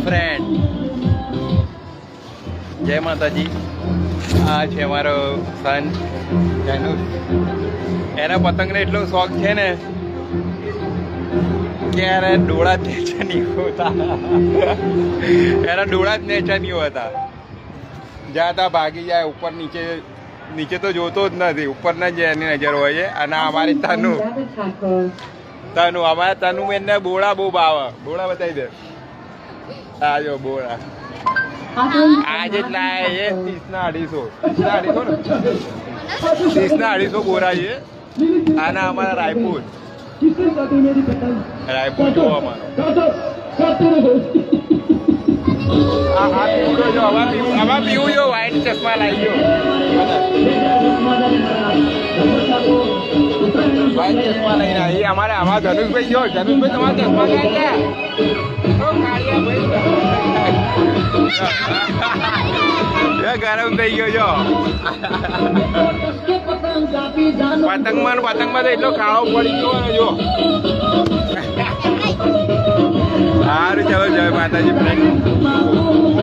Friend જય માતાજી. આ છે અમારો સન જાનુસ. એના પતંગને એટલો શોખ છે ને કે એને ડોળા જ નેચા નહીં હોતા. એના ડોળા જ નેચા નહીં હોતા. જ્યાં ત્યાં ભાગી જાય ઉપર નીચે. નીચે તો જોતો જ નથી, ઉપરના જ એની નજર હોય છે. અને અમારી તનુ અમારા તનુ એને બોળા બહુ ભાવે. બોળા બતાવી દે. આ જો બોળા આજે જ લાય એ 30 ના 250 બોરા છે. આના અમારા રાયપુર જોવો અમારો. આમાં પીવું જો વ્હાઈટ ચશ્મા લાવી ગયો. વ્હાઈટ ચશ્મા લઈને આવી અમારે. આમાં ધનુષભાઈ જો. ધનુષભાઈ તમારા ચશ્મા કાઢ્યા ગરમ થઈ ગયો જો. પતંગમાં તો એટલો ખાવો પડી ગયો ને જો. સારું ચાલો જય માતાજી ફ્રેન્ડ.